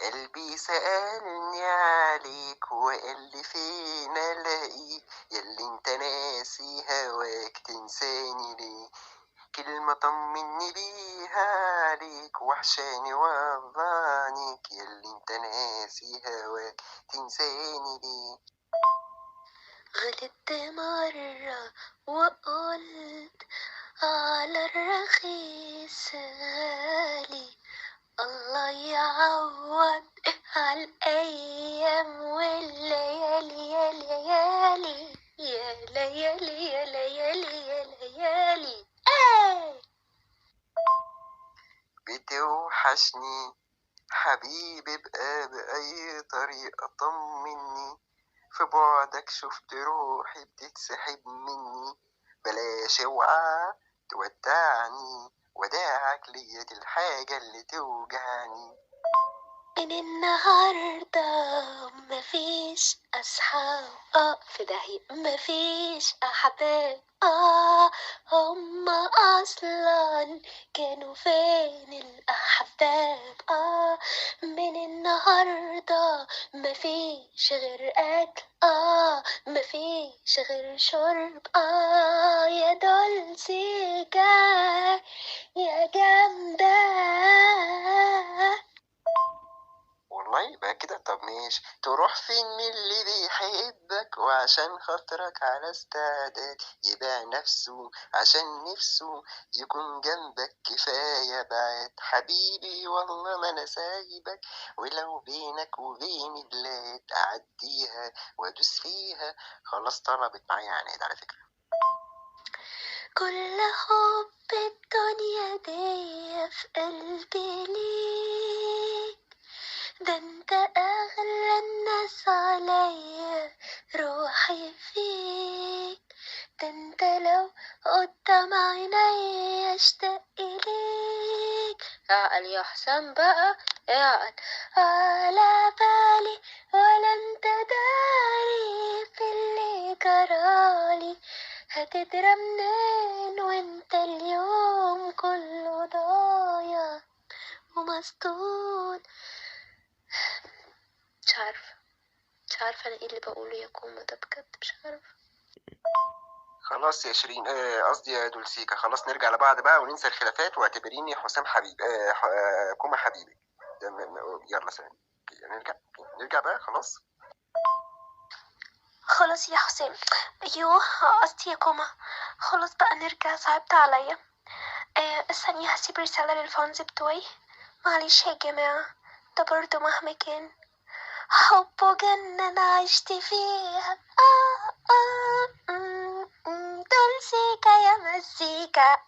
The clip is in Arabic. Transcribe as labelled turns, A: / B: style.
A: قلبي سألني عليك وقال لي فين ألاقيك، ياللي انت ناسي هواك تنساني ليه؟ كلمة طمني بيها عليك وحشاني وضعنيك، ياللي انت ناسي هواك تنساني ليه؟
B: غلطت مرة وقلت على الرخيص غالي، الله يعوض على الأيام والليالي يا ليالي يا ليالي يا ليالي يا ليالي.
A: بتوحشني حبيبي، بقى بأي طريقة طمني، في بعدك شفت روحي بتتسحب مني، بلاش اوعى تودعني، وداعك ليا دي الحاجة اللي توجعني.
B: من النهاردة مفيش أصحاب في داهية، مفيش أحباب هما أصلا كانوا فين الأحباب من النهاردة مفيش غير أكل مفيش غير شرب يا دولسيكا يا جامدة.
A: والله يبقى كده. طب ماشي، تروح فين من اللي بيحبك وعشان خاطرك على استعداد يبيع نفسه عشان نفسه يكون جنبك؟ كفاية بعد حبيبي والله ما انا سايبك، ولو بينك وبيني بلاد اعديها وادوس فيها. خلاص طلبت معايا عناد على فكرة.
B: كل حب الدنيا دي في قلبي ليك، ده انت اغلى الناس عليا، روحي فيك، ده انت لو قدام عيني اشتاق اليك. اعقل يا حسام بقى، اعقل على بالي ولا انت داري في اللي جرالي، هتدرى منين وانت اليوم كله ضايع ومسطول. مش عارفة أنا إيه اللي بقوله يا كوما ده بجد، مش عارفة.
A: خلاص يا شيرين، قصدي يا دولسيكا، خلاص نرجع لبعض بقى وننسى الخلافات واعتبريني حسام حبيب، كوما حبيبي. يلا سلام. نرجع بقى خلاص.
B: خلاص يا حسام، أيوه قصدي يا كوما، خلاص بقى نرجع، صعبت عليا. الثانية هسيب رسالة للفانز بتوعي، معلش يا جماعة، ده برضه مهما كان حبه جنة أنا عشت فيها دول سيكا يا مزيكا